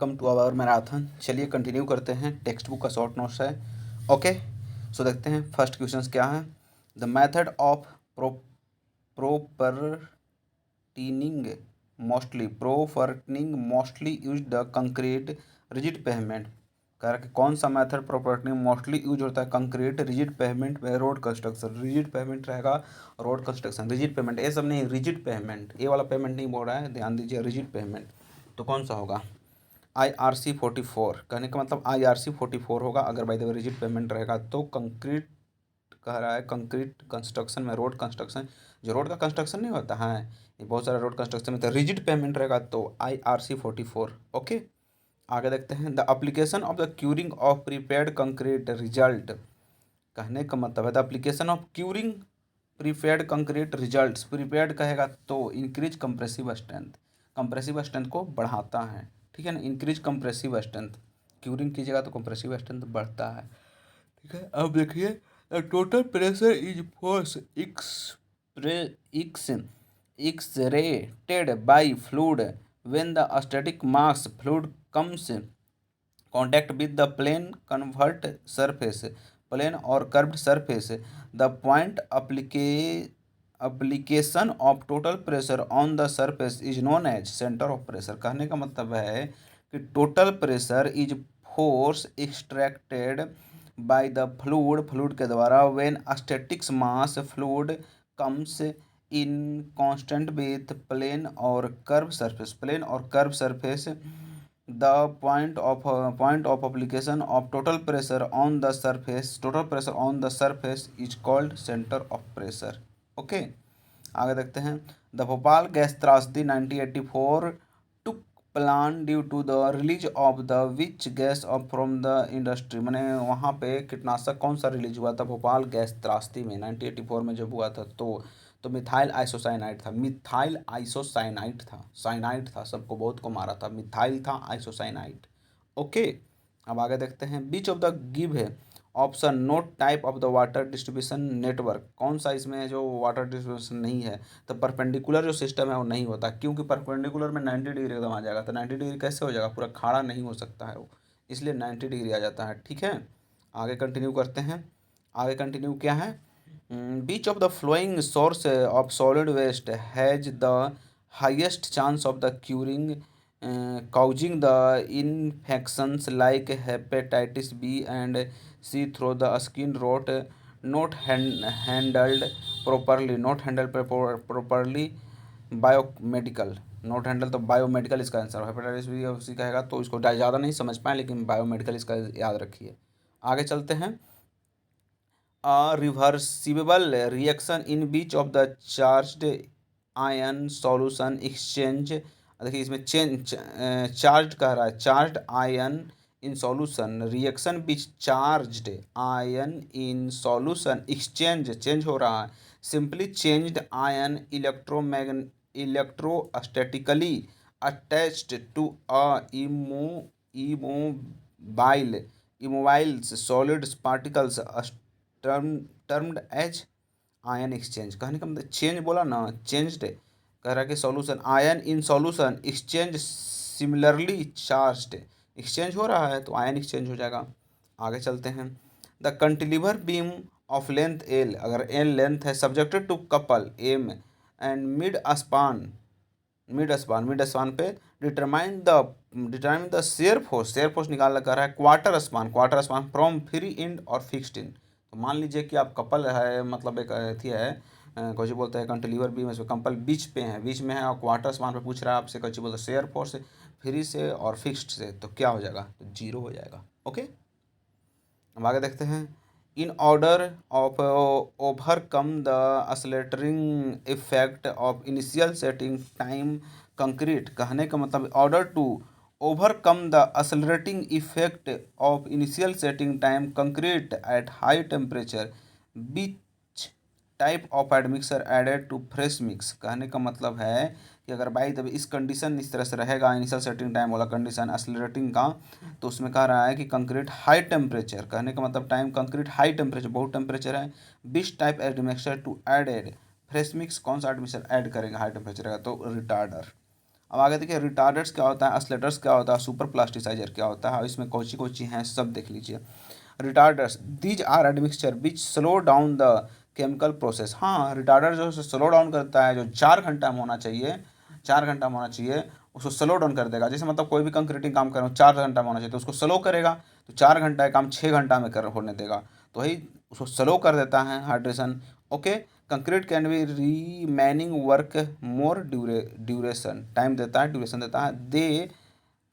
Welcome to our marathon. चलिए continue करते हैं, टेक्स्ट बुक का शॉर्ट नोट्स है। ओके, सो देखते हैं फर्स्ट क्वेश्चंस क्या है। The method of proportioning mostly use the concrete rigid pavement. कह रहा है कि कौन सा मेथड प्रोपर्टिनिंग मोस्टली यूज होता है कंक्रीट रिजिड पेवमेंट में रोड कंस्ट्रक्शन। रिजिड पेवमेंट रहेगा रोड कंस्ट्रक्शन। रिजिड पेवमेंट ये सब नहीं, रिजिड पेवमेंट, ये वाला पेमेंट नहीं बोल रहा है, ध्यान दीजिए। रिजिड पेवमेंट तो कौन सा होगा? IRC-44 कहने का मतलब IRC-44 होगा। अगर by the way rigid payment रहेगा तो कंक्रीट कह रहा है, कंक्रीट कंस्ट्रक्शन में रोड कंस्ट्रक्शन, जो रोड का कंस्ट्रक्शन नहीं होता है, ये बहुत सारे रोड कंस्ट्रक्शन में तो रिजिड पेमेंट रहेगा तो IRC-44। ओके, आगे देखते हैं। The application of the curing of prepaid concrete result. कहने का मतलब है the application of curing prepaid concrete result. Prepaid कहेगा तो increase compressive strength, compressive strength को बढ़ाता है, ठीक है ना। इंक्रीज कंप्रेसिव स्ट्रेंथ, क्यूरिंग कीजिएगा तो कंप्रेसिव स्ट्रेंथ बढ़ता है, ठीक है। अब देखिए, total pressure is force exerted by fluid when the static mass fluid comes contact with the plane convert surface, plane or curved surface. The point application of total pressure on the surface is known as center of pressure। कहने का मतलब है कि total pressure is force extracted by the fluid के द्वारा when statics mass fluid comes in constant with plane और curve surface. The point of application of total pressure on the surface is called center of pressure। Okay, आगे देखते हैं। The Bhopal gas त्रासदी 1984 took plan due to the release of the which gas of from the industry। मैंने वहाँ पे कीटनाशक कौन सा रिलीज हुआ था भोपाल गैस त्रासदी में 1984 में जब हुआ था तो मिथाइल आइसोसाइनाइड था। मिथाइल आइसोसाइनाइड था, साइनाइड था, सबको बहुत को मारा था। मिथाइल था, आइसोसाइनाइड। ओके, अब आगे देखते हैं। बीच ऑफ द गिव है option note type of the water distribution network. कौन सा इसमें जो वाटर डिस्ट्रीब्यूशन नहीं है, तो परपेंडिकुलर जो सिस्टम है वो नहीं होता, क्योंकि परपेंडिकुलर में 90 डिग्री एकदम आ जाएगा। तो 90 डिग्री कैसे हो जाएगा, पूरा खाड़ा नहीं हो सकता है वो, इसलिए 90 डिग्री आ जाता है, ठीक है। आगे कंटिन्यू करते हैं। आगे कंटिन्यू क्या है। Which of the following source of solid waste has the highest chance of the causing the infections like hepatitis B and C through the skin rot not handled properly biomedical. Not handle तो biomedical इसका answer. Hepatitis B उसी कहेगा तो इसको ज़्यादा नहीं समझ पाए, लेकिन बायोमेडिकल इसका याद रखिए। आगे चलते हैं। A reversible reaction in which of the charged ion solution exchange। देखिए इसमें चार्ज कह रहा है, charge ion in solution reaction which charged ion in solution exchange, change हो रहा है। Simply changed ion electrostatically attached to a immobiles solid particles termed as ion exchange. कहने का मतलब चेंज बोला ना, चेंज्ड कह रहा है कि solution ion in solution exchange similarly charged, exchange हो रहा है तो आयन एक्सचेंज हो जाएगा। आगे चलते हैं। The cantilever beam of length L, अगर एल लेंथ है, subjected to couple M and mid span पे डिटरमाइन द शेयर फोर्स निकालना कर रहा है। Quarter span from free end और फिक्स्ड एंड। तो मान लीजिए कि आप कपल है, मतलब एक अथी है, कैसे बोलते हैं कंटिलीवर बीम, इसमें कंपल बीच पे है, बीच में है, और क्वार्टर स्पान पे पूछ रहा है आपसे, कैसे बोलते हैं शेयर फोर्स फ्री से और फिक्स्ड से, तो क्या हो जाएगा, तो 0 हो जाएगा। ओके, अब आगे देखते हैं। In order of overcome the accelerating effect of initial setting time concrete. कहने का मतलब order to overcome the accelerating effect of initial setting time concrete at high temperature which type of admixture added to fresh mix. कहने का मतलब है कि अगर भाई तभी इस कंडीशन इस तरह से रहेगा, इनिशियल सेटिंग टाइम वाला कंडीशन असलरेटिंग का, तो उसमें कह रहा है कि कंक्रीट हाई टेम्परेचर, कहने का मतलब टाइम कंक्रीट हाई टेम्परेचर, बहुत टेम्परेचर है, this type admixture to added fresh mix. कौन सा एडमिक्सर ऐड करेगा हाई टेम्परेचर का, तो रिटार्डर। अब आगे देखिए रिटार्डर्स क्या होता है, असलेटर्स क्या होता है, सुपर प्लास्टिसाइजर क्या होता है, इसमें कौची कौची हैं सब देख लीजिए। Retarders these are admixture which slow down the chemical process. हाँ, रिटार्डर जो है स्लो डाउन करता है, जो 4 घंटा में होना चाहिए, 4 घंटा में होना चाहिए, उसको स्लो डाउन कर देगा। जैसे मतलब कोई भी कंक्रीटिंग काम कर रहे हो 4 घंटा में होना चाहिए तो उसको स्लो करेगा, तो 4 घंटा का काम 6 घंटा में कर होने देगा, तो वही उसको स्लो कर देता है hydration. Okay, concrete can be remaining work more duration, time देता है, ड्यूरेशन देता है। They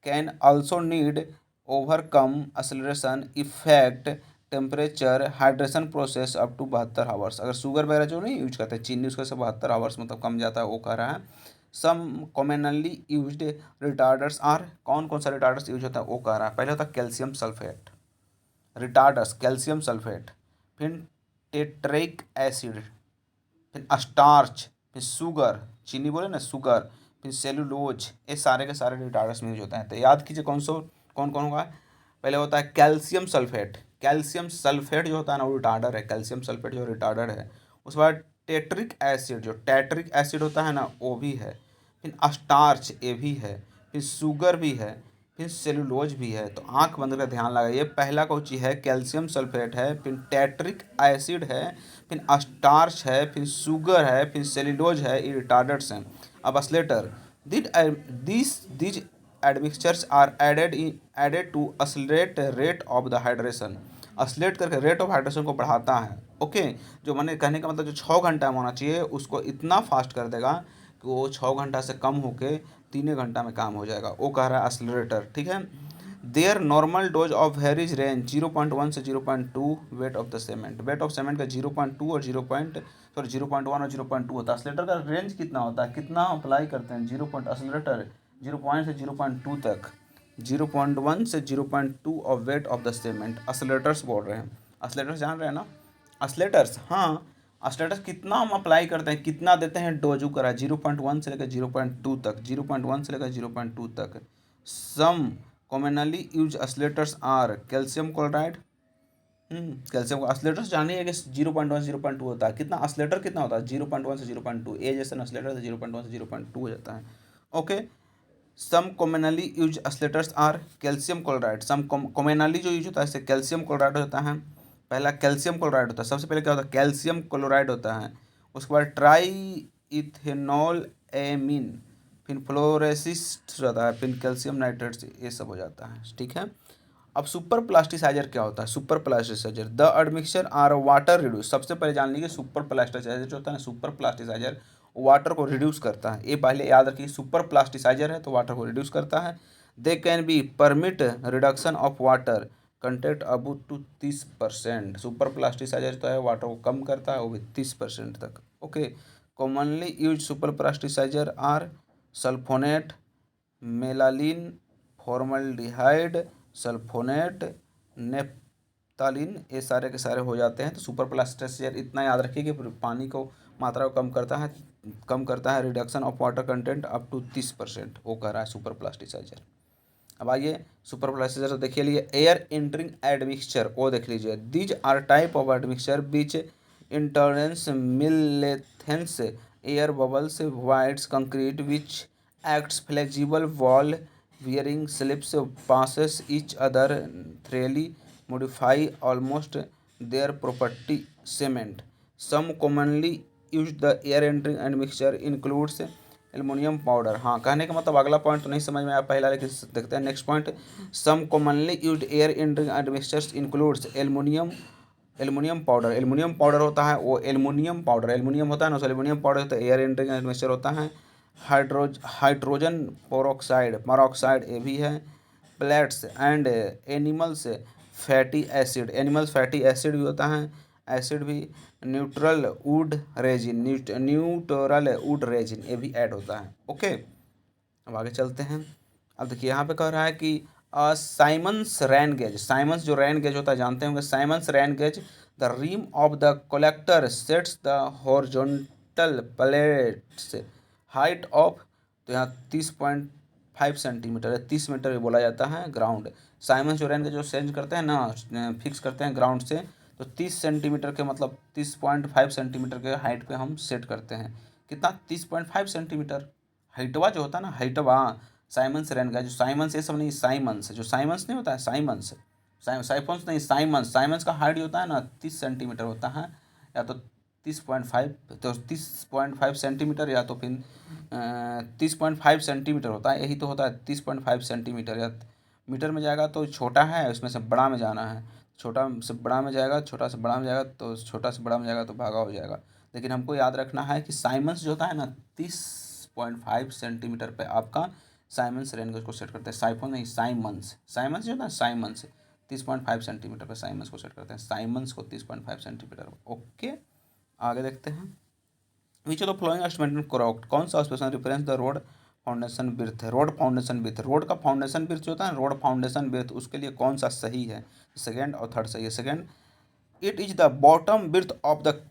can also need overcome acceleration effect temperature hydration process up to 72 hours. अगर शुगर वगैरह जो नहीं यूज करते, चीनी, उसका से 72 आवर्स मतलब कम जाता है, वो कह रहा है। सम कॉमनली यूज्ड रिटार्डर्स आर, कौन कौन सा रिटार्डर्स यूज होता है वो कह रहा है। पहले होता है कैल्शियम सल्फेट, रिटार्डर्स कैल्शियम सल्फेट, फिर टेट्रिक एसिड, फिर स्टार्च, फिर शुगर, चीनी बोले ना शुगर, फिर सेलुलोज, ये सारे के सारे रिटार्डर्स में यूज होते हैं। तो याद कीजिए कौन कौन होगा। पहले होता है कैल्शियम सल्फेट, कैल्शियम सल्फेट जो होता है ना वो रिटार्डर है, कैल्शियम सल्फेट जो रिटार्डर है। उसके बाद टेट्रिक एसिड, जो टेट्रिक एसिड होता है ना वो भी है, फिर स्टार्च ये भी है, फिर शुगर भी है, फिर सेलुलोज भी है। तो आंख बंद कर ध्यान लगाइए, पहला कौची है कैल्शियम सल्फेट है, फिर टेट्रिक एसिड है, फिर स्टार्च है, फिर शुगर है, फिर सेलुलोज है, ये रिटार्डर्स हैं। अब accelerator these admixtures are added to accelerate rate of the hydration. Accelerate करके रेट ऑफ हाइड्रेशन को बढ़ाता है। ओके, जो मैंने कहने का मतलब जो 6 घंटा में होना चाहिए उसको इतना फास्ट कर देगा कि वो 6 घंटा से कम होके 3 घंटा में काम हो जाएगा, वो कह रहा है असलरेटर। ठीक है, there normal dose of varies range 0.1 से 0.2 wait of the cement. Weight of cement का 0.2 और 0.1 और 0.2 होता है। असलेटर का रेंज कितना होता है, कितना अप्लाई करते हैं, 0. असलेटर 0 से 0.2 तक, 0.1 से 0.2 of weight of the cement accelerators बोल रहे हैं। असलेटर्स जान रहे हैं ना, असलेटर्स। हाँ, असलेटर्स कितना हम अप्लाई करते हैं, कितना देते हैं डोज करा, 0.1 से लेकर 0.2 तक, 0.1 से लेकर 0.2 तक। Some commonly use accelerators are calcium chloride, calcium accelerators जानिए कि 0.1 से 0.2 होता है। कितना असलेटर कितना होता है, 0.1 से 0.2, ए जैसे असलेटर से 0.1 से 0.2 हो जाता है। Okay, some commonly use accelerators are calcium chloride. Some commonly जो यूज होता है इससे कैल्शियम क्लोराइड होता है। पहला कैल्शियम क्लोराइड होता है, सबसे पहले क्या होता है कैल्शियम क्लोराइड होता है। उसके बाद ट्राई इथेनॉल एमीन, फिर फ्लोरेसिस होता है, फिर कैल्शियम नाइट्रेट, ये सब हो जाता है। ठीक है, अब सुपर प्लास्टिसाइजर क्या होता है। Super plasticizer the admixture are water reduce. सबसे पहले जान लीजिए सुपर प्लास्टिसाइजर जो होता है ना, सुपर प्लास्टिसाइजर वाटर को रिड्यूस करता है। ये पहले याद रखिए, सुपर प्लास्टिसाइजर है तो वाटर को रिड्यूस करता है। They can be permit reduction of water content up to 30%। Super plasticizer तो है वाटर को कम करता है, वो भी 30% तक। Okay, commonly use superplasticiser are sulphonate, melamine, formaldehyde, sulphonate, naphthalene, ये सारे के सारे हो जाते हैं। तो सुपर प्लास्टिसाइजर इतना याद रखिए कि पानी को मात्रा को कम करता है reduction of water content up to 30%, वो कह रहा है सुपर प्लास्टिसाइजर। अब आइए सुपर प्लास्टिसाइजर देख लिए, एयर एंटरिंग एडमिक्सचर वो देख लीजिए। These are type of admixture which entrains मिलेथेंस air bubbles voids concrete which acts flexible wall wearing slips passes each other thoroughly modify almost their property cement. Some commonly used the air entering and mixture includes aluminium powder. हाँ, कहने का मतलब अगला point तो नहीं समझ में आया पहला, लेकिन देखते हैं next point. Some commonly used air entering and mixtures includes aluminium powder. Aluminium powder होता है वो एल्युमिनियम पाउडर, एल्युमिनियम होता है ना उस एल्युमिनियम पाउडर होता है। एयर एंटरिंग एंड मिक्सचर होता है हाइड्रोजन पेरोक्साइड ये भी है। Plates and animals fatty acid, animals fatty acid भी होता है, एसिड भी। Neutral would resin, neutral would resin ये भी ऐड होता है। ओके, अब आगे चलते हैं। अब देखिए यहाँ पे कह रहा है कि साइमंस रैन गेज। साइमंस जो रैन गेज होता है जानते होंगे, Symons rain gauge the rim of the collector sets the horizontal plates height of, तो यहाँ 30.5 सेंटीमीटर है, 30 मीटर भी बोला जाता है ग्राउंड। साइमंस जो रैन गेज जो चेंज करते हैं ना, फिक्स करते हैं ग्राउंड से, तो 30 सेंटीमीटर के मतलब 30.5 सेंटीमीटर के हाइट पे हम सेट करते हैं। कितना, 30.5 सेंटीमीटर हाइटवा जो होता है ना, हाइटवा साइमंस रेन का, जो साइमंस ये सब नहीं, साइमंस, जो साइमंस नहीं होता है, साइमंस, साइफोन्स नहीं, साइमंस, साइमंस का हाइट होता है ना 30 सेंटीमीटर होता है, या तो 30.5, तो 30.5 सेंटीमीटर, या तो फिर 30.5 सेंटीमीटर होता है, यही तो होता है 30.5 सेंटीमीटर। या मीटर में जाएगा तो छोटा है, उसमें से बड़ा में जाना है, छोटा से बड़ा में जाएगा, छोटा से बड़ा में जाएगा, तो छोटा से बड़ा में जाएगा तो भागा हो जाएगा। लेकिन हमको याद रखना है कि साइमंस जो होता है ना 30.5 सेंटीमीटर पे आपका साइमंस रेंज को सेट करते हैं, साइफोन नहीं, साइमंस, साइमंस जो होता है साइमंस 30.5 सेंटीमीटर पे साइमंस को सेट करते हैं, साइमंस को 30.5 सेंटीमीटर। ओके, आगे देखते हैं। Which of the following statement correct, कौन सा expression represent the road foundation birth है, रोड फाउंडेशन बिर्थ, रोड का फाउंडेशन बिर्थ जो होता है, रोड फाउंडेशन बिर्थ, उसके लिए कौन सा सही है, सेकेंड और थर्ड सही है। Second, it is the bottom birth of the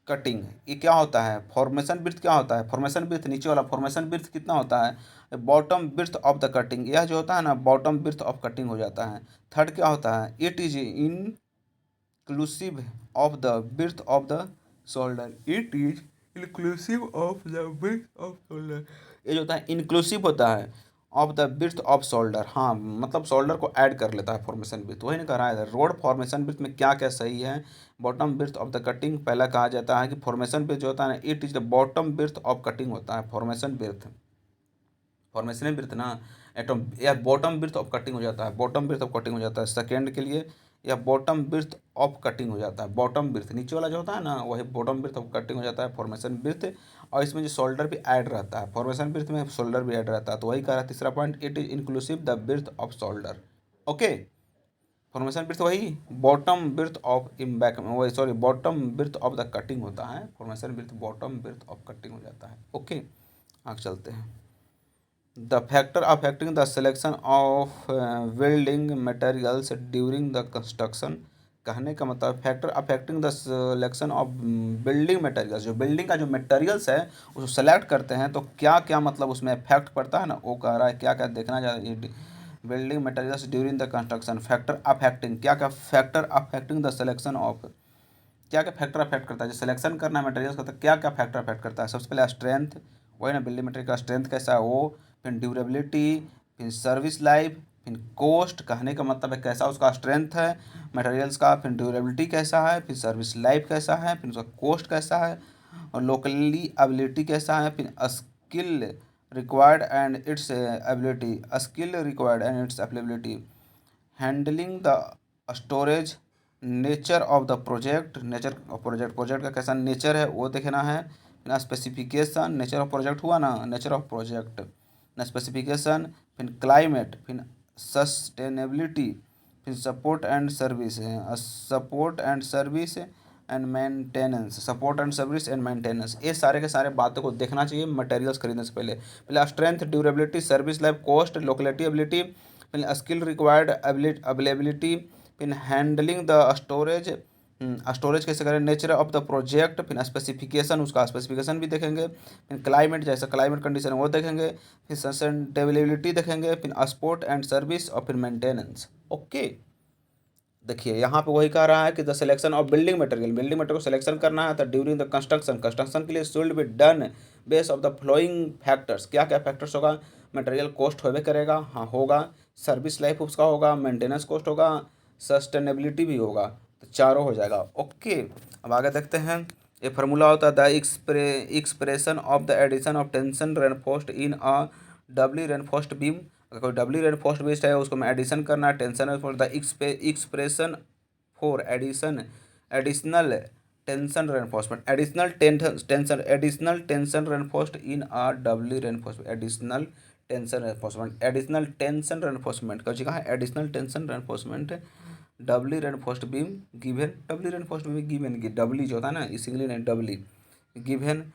cutting, ये क्या होता है, फॉर्मेशन बिर्थ क्या होता है, फॉर्मेशन बिर्थ नीचे वाला फॉर्मेशन बिर्थ कितना होता है, bottom birth of the cutting, यह जो होता है ना बॉटम बिर्थ ऑफ कटिंग हो जाता है। थर्ड क्या होता है, it is inclusive of the birth of the shoulder, it is inclusive of the birth of shoulder, ये जो होता है इंक्लूसिव होता है of the birth of shoulder, हाँ मतलब शोल्डर को ऐड कर लेता है फॉर्मेशन बिर्थ, वही नहीं कह रहा है। रोड फॉर्मेशन बिर्थ में क्या क्या सही है, bottom birth of the cutting, पहला कहा जाता है कि फॉर्मेशन बिर्थ जो होता है ना, it is the bottom birth of cutting होता है, फॉर्मेशन बिर्थ, फॉर्मेशन बिर्थ ना, एटम या बॉटम बिर्थ ऑफ कटिंग हो जाता है, बॉटम बिर्थ ऑफ कटिंग हो जाता है सेकेंड के लिए, या बॉटम बिर्थ ऑफ कटिंग हो जाता है, बॉटम बिर्थ नीचे वाला जो होता है ना वही बॉटम बिर्थ ऑफ कटिंग हो जाता है फॉर्मेशन बिर्थ। और इसमें जो शोल्डर भी ऐड रहता है, फॉर्मेशन बिर्थ में शोल्डर भी ऐड रहता है, तो वही कह रहा है तीसरा point, it is inclusive the birth of shoulder. Okay, formation birth वही बॉटम बिर्थ ऑफ इम्बैक में, वही sorry bottom birth of the cutting होता है, formation birth bottom birth of cutting हो जाता है। ओके, आगे चलते हैं। The factor affecting the selection of building materials during the construction, कहने का मतलब factor affecting the selection of building materials, जो बिल्डिंग का जो मटेरियल्स है उसको सेलेक्ट करते हैं तो क्या क्या मतलब उसमें इफेक्ट पड़ता है ना, वो कह रहा है क्या क्या देखना चाहिए building materials during the construction, factor affecting, क्या क्या factor affecting the selection of, क्या क्या फैक्टर अफेक्ट करता है, जो सिलेक्शन करना है मटेरियल्स का तो क्या क्या फैक्टर अफेक्ट करता है। सबसे पहले स्ट्रेंथ, वही ना बिल्डिंग मटेरियल का स्ट्रेंथ कैसा है वो, फिर ड्यूरेबिलिटी, फिर सर्विस लाइफ, फिर कोस्ट, कहने का मतलब है कैसा उसका स्ट्रेंथ है मटेरियल्स का, फिर ड्यूरेबिलिटी कैसा है, फिर सर्विस लाइफ कैसा है, फिर उसका कोस्ट कैसा है, और लोकली एबिलिटी कैसा है, फिर skill required and its ability, skill required and its ability, handling the storage, nature of the project, nature of project, project का कैसा नेचर है वो देखना है, फिर स्पेसिफिकेशन, नेचर ऑफ प्रोजेक्ट हुआ ना, नेचर ऑफ प्रोजेक्ट ना, स्पेसिफिकेशन, फिर क्लाइमेट, फिर सस्टेनेबिलिटी, फिर support and service, support and service and maintenance, support and service and maintenance, ये सारे के सारे बातों को देखना चाहिए मटेरियल्स खरीदने से पहले। पहले strength, durability, service life, cost, locality ability, फिर स्किल रिक्वायर्ड अवेलेबिलिटी, फिर हैंडलिंग द स्टोरेज, स्टोरेज कैसे करें, नेचर ऑफ द प्रोजेक्ट, फिर स्पेसिफिकेशन, उसका स्पेसिफिकेशन भी देखेंगे, फिर क्लाइमेट जैसा क्लाइमेट कंडीशन वो देखेंगे, फिर सस्टेनेबिलिटी देखेंगे, फिर सपोर्ट एंड सर्विस और फिर मेंटेनेंस। ओके, देखिए यहाँ पे वही कह रहा है कि the selection of building material, building material को सिलेक्शन करना है तो ड्यूरिंग द कंस्ट्रक्शन, कंस्ट्रक्शन के लिए should be done base of the flowing factors, क्या क्या फैक्टर्स होगा, मटेरियल कॉस्ट होवे करेगा, हाँ होगा, सर्विस लाइफ उसका होगा, मेंटेनेंस कॉस्ट होगा, सस्टेनेबिलिटी भी होगा, तो चारों हो जाएगा। ओके, अब आगे देखते हैं। ये फार्मूला होता है the expression of the addition of tension reinforced in a doubly reinforced beam, अगर कोई डबली रेनफोर्स्ड बेस्ड है उसको मैं एडिशन करना है, tension for the expression for addition additional tension reinforcement, additional tension reinforced in a doubly reinforcement, additional tension reinforcement, additional tension reinforcement का कहा है, additional tension reinforcement doubly reinforced beam given, doubly reinforced beam given, doubly जो होता है ना इसीलिए नहीं doubly given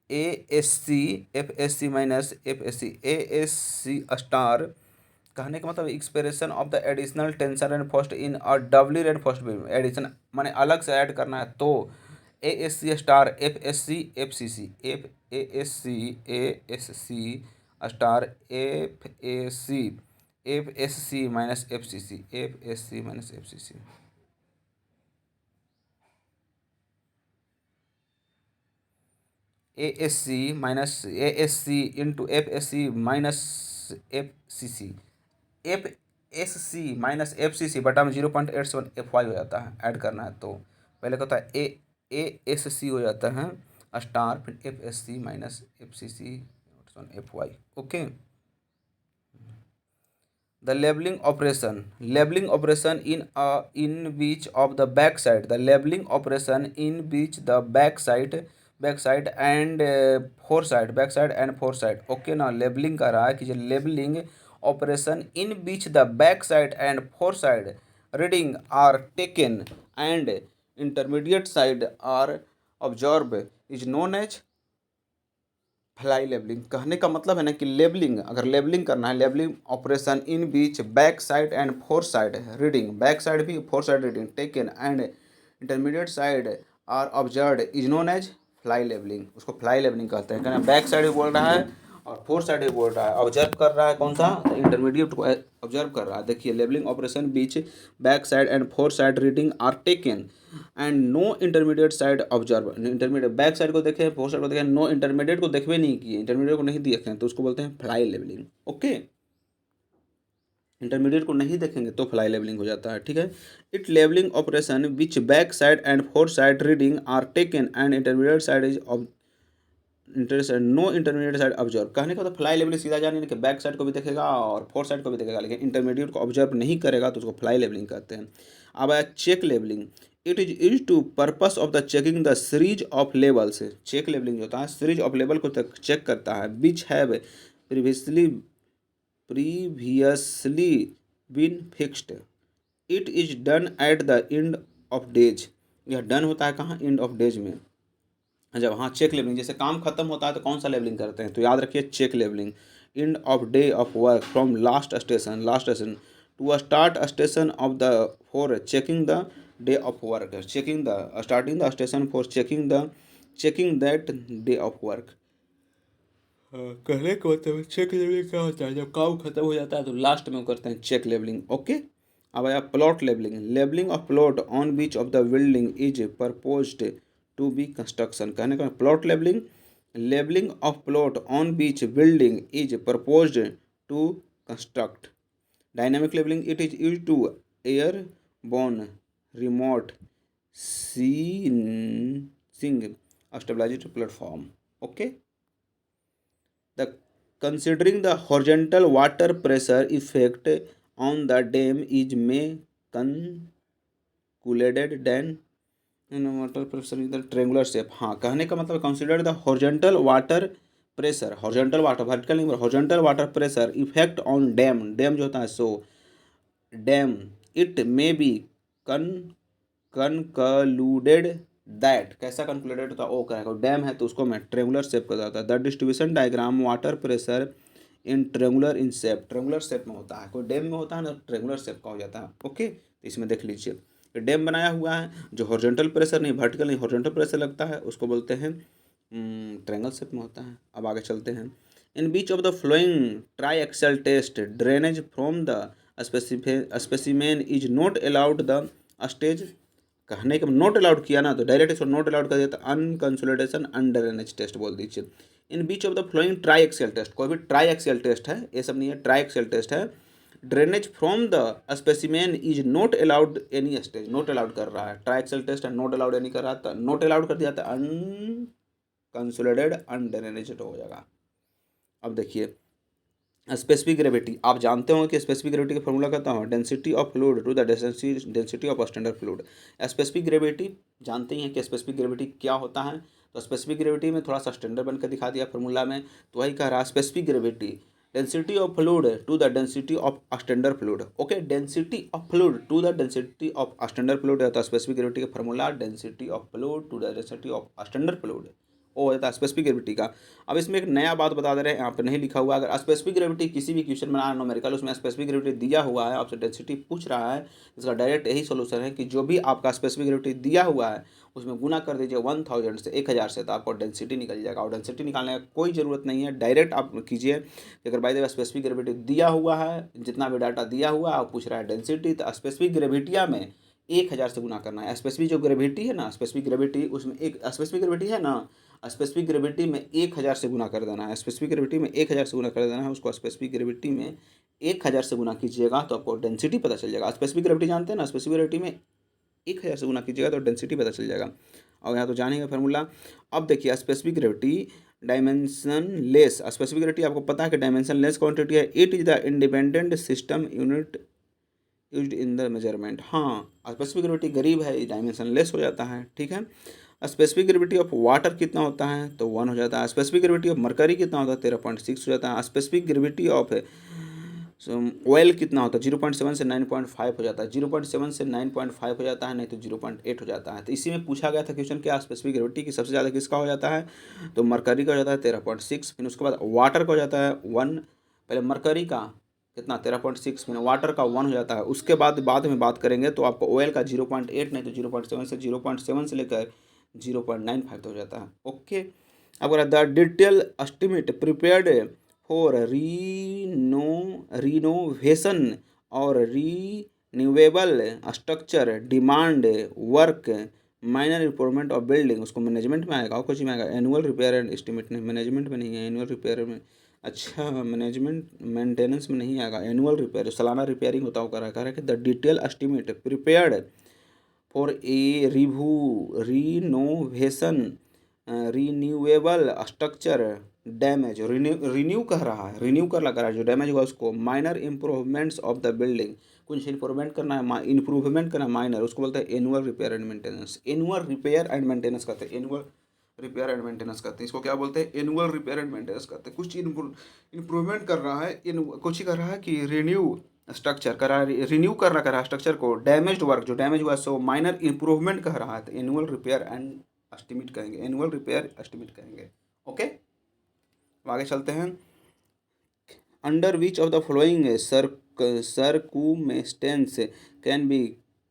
A S C F S C minus F S C A S C star, कहने का मतलब expression of the additional tension reinforced इन और डबली रेनफोर्स्ड बीम, एडिशन माने अलग से ऐड करना है तो A S C star F S C F C C F A S C star F S C minus F C C, F S C minus F C C. ASC into FSC minus FCC, FSC minus FCC बटा में 0.87 FY हो जाता है, add करना है तो पहले क्या होता है ASC हो जाता है स्टार, फिर FSC minus FCC FY। Okay. The labeling operation in which of the backside, the labeling operation in which the backside and foresight। Okay ना, लेबलिंग का रहा है कि जो लेबलिंग ऑपरेशन इन बीच the back side and four side reading are taken and intermediate side are observe is known as fly levelling. कहने का मतलब है ना कि लेबलिंग, अगर लेबलिंग करना है, levelling operation in which back side and four side reading, backsight भी four side reading taken and intermediate side are observed is known as fly levelling. उसको फ्लाई लेबलिंग कहते हैं। कहना बैक साइड भी बोल रहा है और फोर साइड भी बोल रहा है, ऑब्जर्व कर रहा है कौन सा, इंटरमीडिएट को ऑब्जर्व कर रहा है। देखिए लेबलिंग ऑपरेशन बीच back side and four side reading are taken and no intermediate side observe. Intermediate back side को देखे, फोर साइड को देखे, नो इंटरमीडिएट को देखवे नहीं किए, इंटरमीडिएट को नहीं देखे तो उसको बोलते हैं फ्लाई लेबलिंग। ओके, इंटरमीडिएट को नहीं देखेंगे तो फ्लाई लेबलिंग हो जाता है। ठीक है। It levelling operation which back side and four side reading are taken and intermediate side is no intermediate side observe. कहने का तो फ्लाई लेबलिंग सीधा जाने कि बैक साइड को भी देखेगा और फोर साइड को भी देखेगा, लेकिन इंटरमीडिएट को ऑब्जर्व नहीं करेगा तो उसको फ्लाई लेबलिंग कहते हैं। अब आया check levelling. It is use to purpose of the checking the series of labels. Check levelling जो होता है सीरीज ऑफ लेबल को चेक करता है, which have previously been fixed. It is done at the end of days. यह done होता है कहाँ, एंड ऑफ डेज में। जब हाँ चेक लेबलिंग, जैसे काम खत्म होता है तो कौन सा लेबलिंग करते हैं, तो याद रखिए check levelling. End of day of work from last station to start station of the for checking the day of work. Checking the starting the station for checking that day of work. कहने का मतलब check labelling क्या होता है, जब काम खत्म हो जाता है तो लास्ट में करते हैं चेक लेबलिंग। ओके। अब आया plot levelling. Levelling of plot on बीच of the building is proposed to be construction. कहने का plot levelling, levelling of plot on बीच building is proposed to construct. Dynamic levelling, it is use to airborne remote seeing stabilised platform. Okay. The considering the horizontal water pressure effect on the dam is may calculated than water pressure in the triangular shape। हाँ, कहने का मतलब consider the horizontal water pressure, horizontal water vertical नहीं, horizontal water pressure effect on dam। dam जो होता है so dam it may be concluded that. कैसा concluded होता है, ओ करेगा डैम है तो उसको मैं ट्रेंगुलर शेप का जाता है। The distribution diagram water pressure in triangular in shape, triangular shape में होता है, कोई डैम में होता है ना ट्रेंगुलर शेप का हो जाता है। ओके, तो इसमें देख लीजिए डैम बनाया हुआ है, जो हॉरिजॉन्टल प्रेशर नहीं वर्टिकल नहीं हॉरिजॉन्टल प्रेशर लगता है उसको बोलते हैं ट्रेंगल शेप में होता है। अब आगे चलते हैं। In which of the following triaxial test drainage from the specimen is not allowed the stage. कहने के नोट अलाउड किया ना तो डायरेक्ट इसको नोट अलाउड कर दिया तो अनकंसोलिडेशन ड्रेनेज टेस्ट बोल दीजिए। In which of the following triaxial test, कोई भी ट्राई एक्सेल टेस्ट है, ये सब नहीं है, ट्राई एक्सेल टेस्ट है। Drainage from the specimen is not allowed any stage, note allowed कर रहा है, ट्राई एक्सेल टेस्ट है, नोट अलाउड एनी कर रहा था, नोट अलाउड कर दिया था अनकंसोलिडेटेड अनड्रेनेज हो जाएगा। अब देखिए स्पेसिफिक ग्रेविटी, आप जानते हो कि स्पेसिफिक ग्रेविटी का फॉर्मूला कहता हूँ density of fluid to the density of standard fluid. Specific gravity जानते ही हैं कि स्पेसिफिक ग्रेविटी क्या होता है, तो स्पेसिफिक ग्रेविटी में थोड़ा सा स्टैंडर्ड बनकर दिखा दिया फॉर्मूला में, तो वही कह रहा है specific gravity density of fluid to the density of standard fluid. Okay, density of fluid to the density of standard fluid है, तो स्पेसिफिक ग्रेविटी का formula density of fluid to the density of standard fluid वो होता है specific gravity का। अब इसमें एक नया बात बता दे रहे हैं, यहाँ पे नहीं लिखा हुआ, अगर स्पेसिफिक ग्रेविटी किसी भी क्वेश्चन में आना न्यूमेरिकल उसमें स्पेसिफिक ग्रेविटी दिया हुआ है, आपसे डेंसिटी पूछ रहा है, इसका डायरेक्ट यही सोल्यूशन है कि जो भी आपका स्पेसिफिक ग्रेविटी दिया हुआ है उसमें गुना कर दीजिए 1000 से 1000 से, तो आपको डेंसिटी निकल जाएगा। और डेंसिटी निकालने का कोई ज़रूरत नहीं है, डायरेक्ट आप कीजिए कि अगर by the way specific gravity दिया हुआ है, जितना भी डाटा दिया हुआ है, आप पूछ रहा है डेंसिटी, तो स्पेसिफिक ग्रेविटिया में 1000 से गुना करना है। स्पेसिफिक जो ग्रेविटी है ना, स्पेसिफिक ग्रेविटी उसमें एक स्पेसिफिक ग्रेविटी है ना, स्पेसिफिक ग्रेविटी में 1000 से गुना कर देना है, स्पेसिफिक ग्रेविटी में 1000 से गुना कर देना है, उसको स्पेसिफिक ग्रेविटी में 1000 से गुना कीजिएगा तो आपको डेंसिटी पता चल जाएगा। स्पेसिफिक ग्रेविटी जानते हैं ना, स्पेसिफिक ग्रेविटी में 1000 से गुना कीजिएगा तो डेंसिटी पता चल जाएगा। और यहाँ तो जानेंगे फार्मूला। अब देखिए specific gravity dimension less, specific gravity आपको पता है कि डायमेंशन लेस क्वांटिटी है। It is the independent system unit used in the measurement. हाँ, स्पेसिफिक ग्रेविटी गरीब है, डायमेंशन लेस हो जाता है, ठीक है। स्पेसिफिक ग्रेविटी ऑफ वाटर कितना होता है तो 1 हो जाता है। स्पेसिफिक ग्रेविटी ऑफ मरकरी कितना होता है 13.6 हो जाता है। स्पेसिफिक ग्रेविटी ऑफ ऑयल कितना होता है 0.7 से 9.5 हो जाता है, 0.7 से 9.5 हो जाता है, नहीं तो 0.8 हो जाता है। तो इसी में पूछा गया था क्वेश्चन क्या स्पेसिफिक ग्रेविटी की सबसे ज़्यादा किसका हो जाता है तो मरकरी का हो जाता है 13.6, फिर उसके बाद वाटर का हो जाता है 1, पहले मरकरी का कितना 13.6, फिर वाटर का 1 हो जाता है। उसके बाद में बात करेंगे तो आपको ऑयल का 0.8 नहीं तो 0.7 से लेकर 0.95 हो जाता है। ओके, अब the detail estimate prepared for renovation और renewable structure demand work minor improvement of building, उसको मैनेजमेंट में आएगा और कुछ में आएगा। एनुअल रिपेयर एंड एस्टिमेट नहीं, मैनेजमेंट में नहीं है, एनुअल रिपेयर में, अच्छा मैनेजमेंट मेंटेनेंस में नहीं आएगा, एनुअल रिपेयर सालाना रिपेयरिंग होता होगा। कह रहा है कि the detail estimate prepared for a renovation renewable structure damage, renew कह रहा है, रिन्यू कर लगा रहा है जो डैमेज हुआ उसको, minor improvements of the building, कुछ इंप्रूवमेंट करना है, इंप्रूवमेंट करना है माइनर, उसको बोलते हैं annual repair and maintenance. Annual repair and maintenance करते हैं, एनुअल रिपेयर एंड मेंटेनेंस करते हैं, इसको क्या बोलते हैं एनुअल रिपेयर एंड मेंटेनेंस करते हैं। कुछ चीज इंप्रूवमेंट कर रहा है, कुछ ही कर रहा है कि रिन्यू स्ट्रक्चर कर रहा है, रिन्यू कर रहा है स्ट्रक्चर को, डैमेज्ड वर्क जो डैमेज हुआ सो माइनर इंप्रूवमेंट कह रहा है तो एनुअल रिपेयर एंड एस्टिमेट कहेंगे, एनुअल रिपेयर एस्टिमेट कहेंगे। ओके, आगे चलते हैं। Under which of the following circumstances can be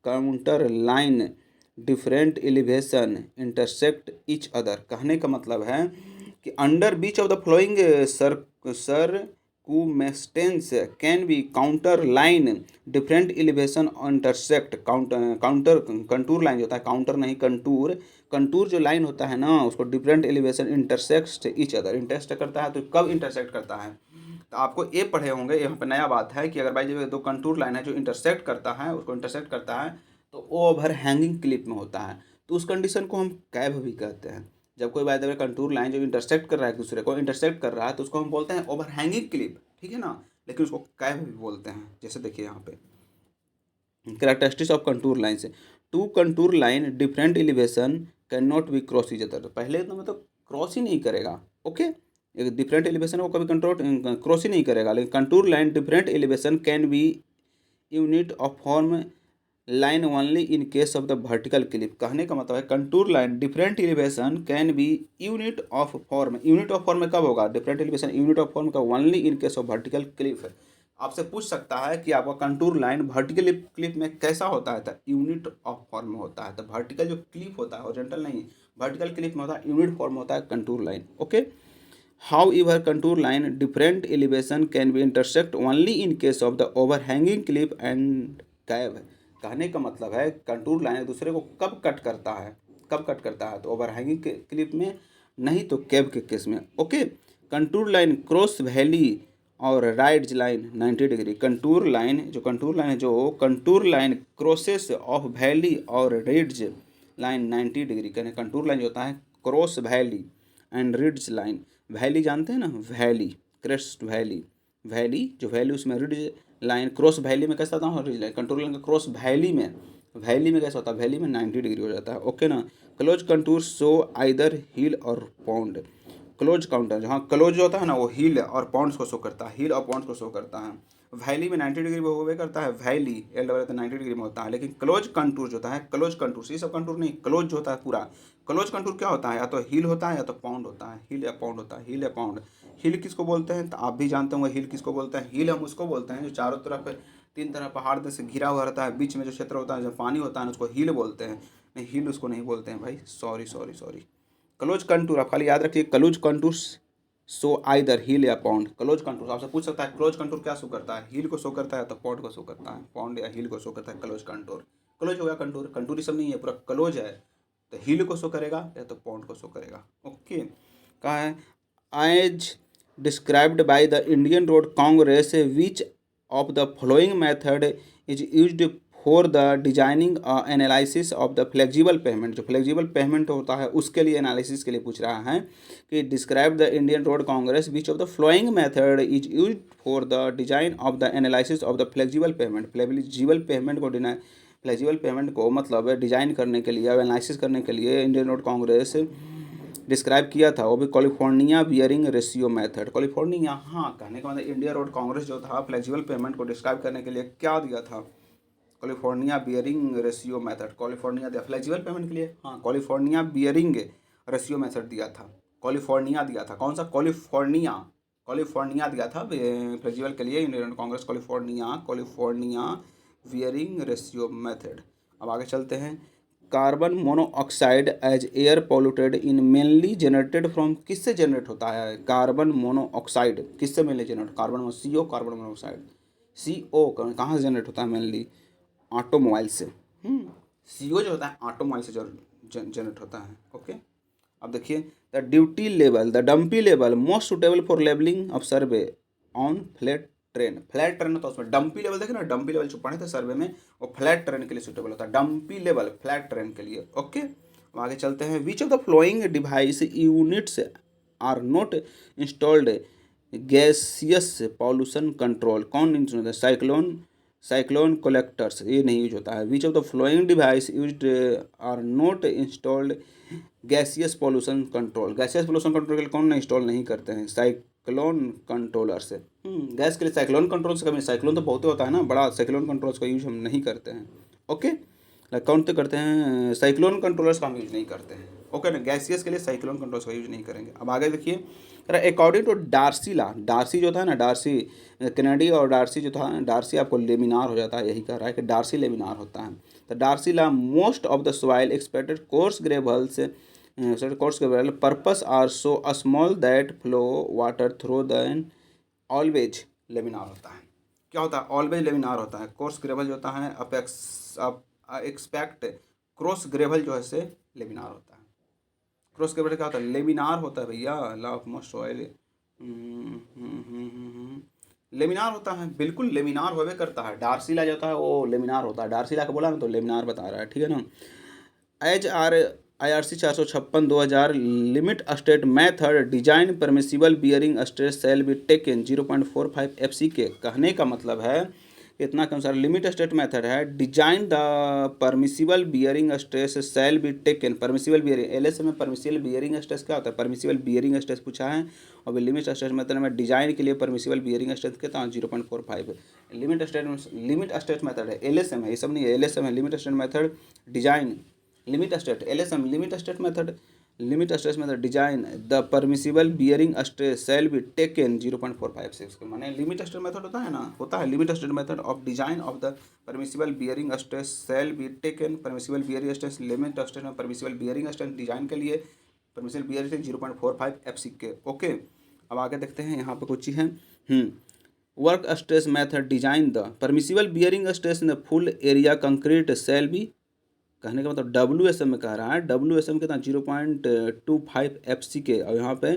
counter line different elevation intersect each other, कहने का मतलब है कि under which of the following circumstances can be counter line different elevation intersect, counter contour line जो होता है, counter नहीं contour, contour जो लाइन होता है ना उसको different elevation intersect each other, intersect करता है। तो कब इंटरसेक्ट करता है तो आपको ये पढ़े होंगे, यहाँ पे नया बात है कि अगर भाई जब दो कंटूर लाइन है जो इंटरसेक्ट करता है, उसको इंटरसेक्ट करता है तो ओवर हैंगिंग क्लिप में होता है, तो उस कंडीशन को हम कैव भी कहते हैं। जब कोई by the way contour line जो इंटरसेक्ट कर रहा है दूसरे को इंटरसेक्ट कर रहा है तो उसको हम बोलते हैं ओवर हैंगिंग क्लिप, ठीक है ना, लेकिन उसको कैव भी बोलते हैं। जैसे देखिए यहाँ पे कैरेक्टरिस्टिक्स ऑफ कंटूर लाइन से, two contour line different elevation can not be cross each other, पहले तो मतलब क्रॉस ही नहीं करेगा। ओके, एक डिफरेंट एलिवेशन को कभी कंट्रोल क्रॉस ही नहीं करेगा, लेकिन contour line different elevation can be unit of form line only in case of the vertical cliff, कहने का मतलब है contour line different elevation can be unit of form, unit of form में कब होगा different elevation unit of form का only in case of vertical cliff. आपसे पूछ सकता है कि आपका कंटूर लाइन वर्टिकल क्लिप में कैसा होता है तो यूनिट ऑफ फॉर्म में होता है। तो वर्टिकल जो क्लिप होता है हॉरिजॉन्टल नहीं, वर्टिकल क्लिप में होता है, यूनिट फॉर्म होता है contour line. Okay, However, contour line different elevation can be intersect only in case of the overhanging cliff and cave, कहने का मतलब है कंटूर लाइन एक दूसरे को कब कट करता है, कब कट करता है तो ओवरहैंगिंग के क्लिप में, नहीं तो केव के केस में। Okay, contour line cross valley और ridges line 90 degree, contour line है जो contour line crosses of valley और रिड्ज लाइन 90 डिग्री, कहने कंटूर लाइन जो होता है cross valley and ridge line, valley जानते हैं ना, वैली क्रेस्ट वैली, वैली जो वैली उसमें रिड्ज लाइन क्रॉस वैली में कैसा होता है रिड्ज लाइन, कंटूर लाइन का क्रॉस वैली में कैसा होता है, वैली में 90 डिग्री हो जाता है। ओके ना, क्लोज कंटूर शो आइदर हिल और पाउंड, क्लोज काउंटर जहाँ क्लोज होता है ना वो हिल और पाउंड्स को शो करता है, हिल और पाउंड्स को शो करता है। वैली में 90 डिग्री में होवे करता है, वैली एल डबल तो 90 डिग्री में होता है, लेकिन क्लोज कंटूर जो होता है, क्लोज कंटूर ये सब कंटूर नहीं, क्लोज जो होता है पूरा क्लोज कंटूर क्या होता है, या तो हिल होता है या तो पाउंड होता है, हिल या पाउंड होता है, हिल या पाउंड। हिल किसको बोलते हैं तो आप भी जानते होंगे हिल किसको बोलते हैं, हिल हम उसको बोलते हैं जो चारों तरफ 3 तरफ पहाड़ से घिरा हुआ रहता है, बीच में जो क्षेत्र होता है जो पानी होता है उसको हिल बोलते हैं, नहीं हिल उसको नहीं बोलते हैं भाई, सॉरी। क्लोज कंटूर आप खाली याद रखिए, क्लोज कंटूर सो आइदर हिल या पाउंड, क्लोज कंटूर आपसे पूछ सकता है क्लोज कंटूर क्या शो करता है, हिल को शो करता है तो पाउंड को शो करता है, पाउंड या हिल को शो करता है क्लोज कंटूर। क्लोज हो गया कंटूर, कंटूर ही सब नहीं है पूरा क्लोज है, तो हिल को शो करेगा या तो पॉन्ड को शो करेगा। ओके, कहा है as described by the Indian Road Congress which of the following method is used for the designing analysis of the flexible pavement. जो फ्लेक्सिबल पेमेंट होता है उसके लिए एनालिसिस के लिए पूछ रहा है कि describe the Indian Road Congress which of the flowing method is used for the design of the analysis of the flexible payment. Flexible pavement को फ्लेक्सिबल पेमेंट को मतलब डिजाइन करने के लिए, एनालिसिस करने के लिए इंडियन रोड कांग्रेस डिस्क्राइब किया था, वो भी California bearing ratio method. California, हाँ, कहने का मतलब इंडिया रोड कांग्रेस जो था फ्लेक्सिबल पेमेंट को डिस्क्राइब करने के लिए क्या दिया था, California bearing ratio method. California दिया फ्लेक्सिबल पेमेंट के लिए, हाँ, कैलिफोर्निया बियरिंग रेशियो मेथड दिया था। कैलिफोर्निया दिया था, कौन सा, कैलिफोर्निया, कैलिफोर्निया दिया था फ्लेक्सिबल के लिए Indian Congress, California bearing ratio method. अब आगे चलते हैं। Carbon monoxide as air polluted in mainly generated from, किससे जनरेट होता है कार्बन मोनोऑक्साइड, किससे mainly generate, carbon CO, carbon monoxide CO कहाँ से जनरेट होता है मेनली, ऑटोमोबाइल से। CO जो होता है ऑटोमोबाइल से जनरेट होता है। ओके, अब देखिए the duty level, the dumpy level most suitable for levelling of survey on flat terrain. Flat terrain तो उसमें डंपी लेवल देखे ना, डंपी लेवल जो पढ़े थे सर्वे में, वो फ्लैट ट्रेन के लिए सुटेबल होता है, डंपी लेवल फ्लैट ट्रेन के लिए। ओके, अब आगे चलते हैं। Which of the flowing device units are not installed gaseous pollution control. कौन इंस्टॉल है, साइक्लोन कलेक्टर्स, ये नहीं यूज होता है। Which of the flowing device used are not installed gaseous pollution control. Gaseous pollution control के लिए कौन install नहीं करते हैं, साइक्लोन कंट्रोलर से। गैस के लिए साइक्लोन कंट्रोल से कभी, साइक्लोन तो बहुत होता है ना बड़ा, साइक्लोन कंट्रोल्स का यूज हम नहीं करते हैं। ओके, कौन तो करते हैं, साइक्लोन कंट्रोलर्स का हम यूज नहीं करते हैं। ओके ना, गैसियस के लिए साइक्लोन कंट्रोल्स का यूज नहीं करेंगे। अब आगे देखिए, according to Darcy law, Darcy जो था ना, डार्सी कैनेडी और डार्सी जो था, डार्सी आपको लेमिनार हो जाता है, यही कह रहा है कि डार्सी लेमिनार होता है। तो Darcy law most of the soil expected coarse gravels coarse gravel purpose are so small that flow water through than always laminar होता है। क्या होता है, ऑलवेज लेमिनार होता है। कोर्स ग्रेवल जो होता है एक्सपेक्ट क्रॉस ग्रेवल जो है से लेमिनार होता है। क्रॉस ग्रेवल क्या होता है, लेमिनार होता है भैया, ला ऑफ मोस्ट ऑयल लेमिनार होता है, बिल्कुल लेमिनार होवे करता है। डार्सीला जो होता है वो लेमिनार होता है, डार्सीला का बोला ना तो लेमिनार बता रहा है, ठीक है ना। As per IRC 456 2000 limit state method design permissible bearing stress shall be taken 0.45 FC के। कहने का मतलब है इतना के अनुसार लिमिट स्टेट मेथड है, design the permissible bearing stress shall be taken. Permissible bearing LSM में परमिसिबल बियरिंग स्ट्रेस क्या होता है, परमिसिबल बियरिंग स्ट्रेस पूछा है, और लिमिट स्टेट मेथड में डिजाइन के लिए परमिसिबल बियरिंग स्ट्रेस कितना है 0.45। लिमिट स्टेट मेथड है, LSM है, ये सब नहीं है, LSM है, limit state method design, limit state LSM limit state method design the permissible bearing stress shall be taken 0.456 के माने लिमिट स्टेट मेथड होता है ना, होता है limit state method of design of the permissible bearing stress shall be taken. Permissible bearing stress limit state में permissible bearing stress design के लिए परमिसिबल बियरिंग स्ट्रेस 0.45 FC के। ओके, अब आगे देखते हैं, यहाँ पे कुछ चीज़ है। Work stress method design the permissible bearing stress in full area concrete shall be. कहने का मतलब WSM में कह रहा है, WSM कितना 0.25 FC के, और यहाँ पे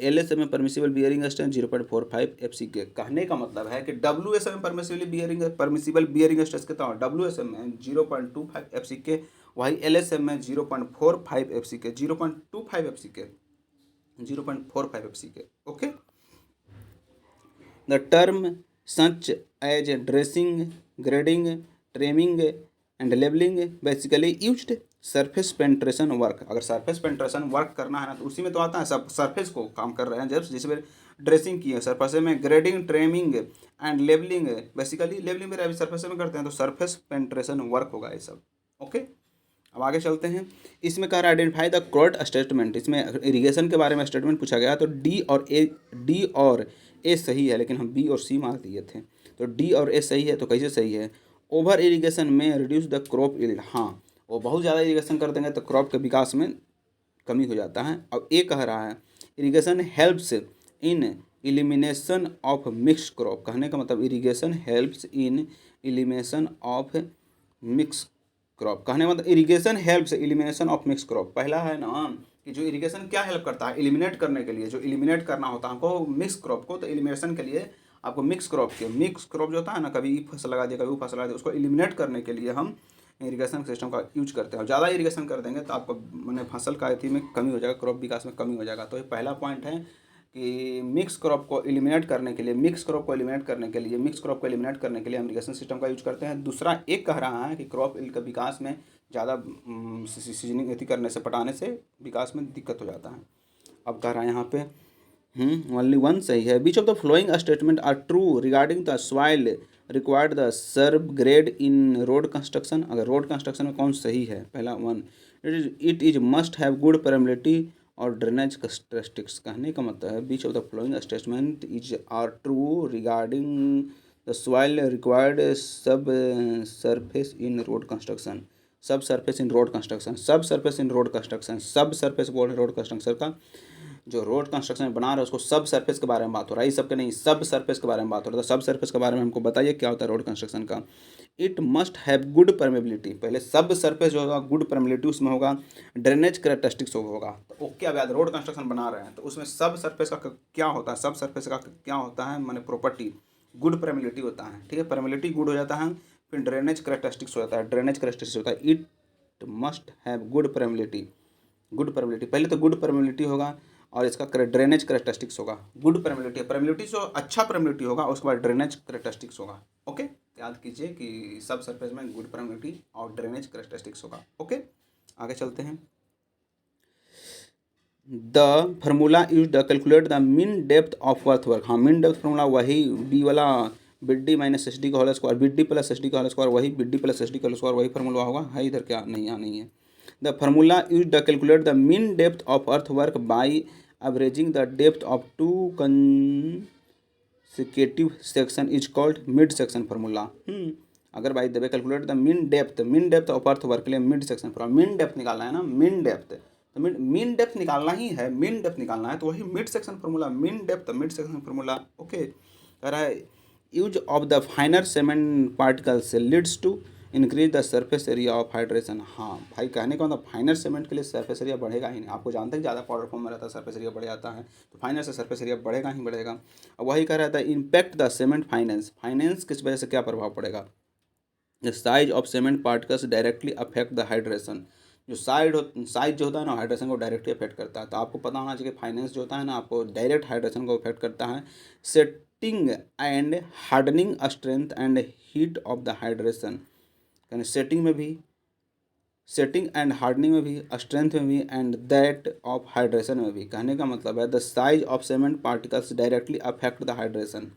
LSM में परमिसिबल बियरिंग स्ट्रेंथ 0.45 FC के। कहने का मतलब है कि WSM में परमिसिबल बियरिंग स्ट्रेस कितना हो, WSM में 0.25 FC के, वही LSM में 0.45 FC के, 0.25 FC के, 0.45 FC के। Okay, the term such as dressing, grading, trimming and levelling basically used surface penetration work. अगर सरफेस पेंट्रेशन वर्क करना है ना तो उसी में तो आता है, सब सरफेस को काम कर रहे हैं, जब जिसमें ड्रेसिंग की है सरफेस में, grading, trimming and levelling, basically labelling मेरे अभी सरफेस में करते हैं, तो सरफेस पेंट्रेशन वर्क होगा ये सब। ओके, अब आगे चलते हैं। इसमें कह रहा है आइडेंटिफाई द करेक्ट स्टेटमेंट। इसमें इरिगेशन के बारे में स्टेटमेंट पूछा गया, तो डी और ए सही है, लेकिन हम B और C मार दिए थे, तो D और A सही है। तो कैसे सही है, ओवर इरिगेशन में रिड्यूस द क्रॉप यील्ड। हाँ, वो बहुत ज़्यादा इरिगेशन कर देंगे तो क्रॉप के विकास में कमी हो जाता है। अब A कह रहा है irrigation helps in elimination of mixed crop. कहने का मतलब irrigation helps in elimination of mix crop. कहने मतलब irrigation helps elimination of mix crop. पहला है ना कि जो इरिगेशन क्या हेल्प करता है, एलिमिनेट करने के लिए, जो एलिमिनेट करना होता है हमको मिक्स क्रॉप को, तो एलिमिनेशन के लिए आपको मिक्स क्रॉप जो होता है ना, कभी फसल लगा दिया कभी वो फसल लगा दिया, उसको एलिमिनेट करने के लिए हम इरिगेशन सिस्टम का यूज करते हैं। ज़्यादा इरिगेशन कर देंगे तो आपको मैंने फसल का अथी में कमी हो जाएगा, क्रॉप विकास में कमी हो जाएगा। तो ये पहला पॉइंट है कि मिक्स क्रॉप को एलिमिनेट करने के लिए हम इरिगेशन सिस्टम का यूज करते हैं। दूसरा एक कह रहा है कि क्रॉप का विकास में ज़्यादा सीजनिंग अथी करने से, पटाने से विकास में दिक्कत हो जाता है। अब कह रहा है यहाँ पे ओनली वन सही है। Which of the following statement are true regarding the soil required the subgrade in road construction. अगर रोड कंस्ट्रक्शन में कौन सही है, पहला one, it is must have good permeability और ड्रेनेज कैरेक्टरिस्टिक्स। कहने का मतलब है which of the following statement is are true regarding the soil required subsurface in road construction. Subsurface in road construction का जो road construction बना रहा है उसको सब सरफेस के बारे में बात हो रहा है, ये सब के नहीं, सब सरफेस के बारे में बात हो रहा है। तो सब सरफेस के बारे में हमको बताइए क्या होता है रोड कंस्ट्रक्शन का। It must have good permeability, पहले सब सरफेस जो होगा गुड परमेबिलिटी उसमें होगा, ड्रेनेज कैरेक्टरिस्टिक्स होगा। तो ओके, अब याद रोड कंस्ट्रक्शन बना रहे हैं तो उसमें सब सरफेस का क्या होता है, सब सरफेस का क्या होता है, माने प्रॉपर्टी गुड परमेबिलिटी होता है। ठीक है, परमेबिलिटी गुड हो जाता है, फिर ड्रेनेज कैरेक्टरिस्टिक्स होता है। It must have good permeability, पहले तो गुड परमेबिलिटी होगा और इसका ड्रेनेज कैरेक्टरिस्टिक्स होगा। गुड परमेबिलिटी जो अच्छा परमेबिलिटी होगा, उसके बाद ड्रेनेज कैरेक्टरिस्टिक्स होगा। ओके, याद कीजिए कि सब सरफेस में गुड परमेबिलिटी और ड्रेनेज कैरेक्टरिस्टिक्स होगा। ओके, आगे चलते हैं। The formula use the calculate the mean depth of earthwork. हाँ, मीन डेप्थ फार्मूला वही बी वाला BD माइनस SD का whole square, BD plus SD का होल स्क्वायर, वही BD प्लस SD का होल स्क्वायर, वही फार्मूला होगा। है इधर क्या नहीं, यहाँ नहीं है। The formula use the calculate the mean depth of earthwork by averaging the depth of two consecutive section is called mid section formula। अगर भाई देवे calculate the mean depth of earth work के लिए mid section formula, mean depth निकालना है ना, mean depth तो mean depth निकालना ही है, मीन डेप्थ निकालना है तो वही mid section formula, mean depth mid section formula. Okay, कह रहा है use of the finer cement particles leads to increase the surface area of hydration. हाँ भाई, कहने का मतलब फाइनर सीमेंट के लिए सरफेस एरिया बढ़ेगा ही नहीं। आपको जानते हैं ज़्यादा पाउडर फॉर्म में रहता है सरफेस एरिया बढ़ जाता है, तो फाइनर से सरफेस एरिया बढ़ेगा ही बढ़ेगा। अब वही कह रहा था इम्पैक्ट द सीमेंट फाइनेंस किस वजह से क्या प्रभाव पड़ेगा। The size of cement particles directly affect the hydration. जो साइज जो होता है ना, हाइड्रेशन को डायरेक्टली अफेक्ट करता है। तो आपको पता होना चाहिए फाइनेंस जो होता है ना, आपको डायरेक्ट हाइड्रेशन को अफेक्ट करता है। Setting and hardening strength and heat of the hydration, यानी सेटिंग एंड हार्डनिंग में भी, स्ट्रेंथ में भी, एंड दैट ऑफ हाइड्रेशन में भी। कहने का मतलब है the size of cement particles directly affect the hydration.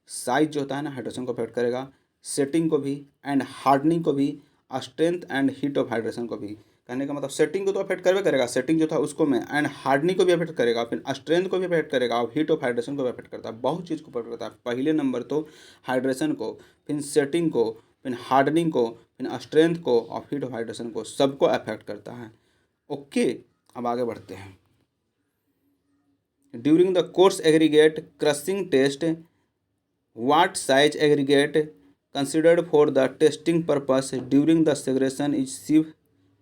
Size जो होता है ना, हाइड्रेशन को अफेक्ट करेगा, सेटिंग को भी, एंड हार्डनिंग को भी, strength and heat of hydration को भी। कहने का मतलब सेटिंग को तो अफेक्ट करवे करेगा, सेटिंग जो था उसको में, एंड हार्डनिंग को भी अफेक्ट करेगा, फिर स्ट्रेंथ को भी अफेक्ट करेगा और हीट ऑफ हाइड्रेशन को भी अफेक्ट करता है। बहुत चीज़ को अफेक्ट करता है। पहले नंबर तो हाइड्रेशन को, फिर सेटिंग को, फिर हार्डनिंग को, फिर स्ट्रेंथ को और हीट ऑफ हाइड्रेशन को, सबको अफेक्ट करता है। ओके, अब आगे बढ़ते हैं। During the coarse aggregate crushing test what size aggregate considered for the testing purpose during the segregation is sieve।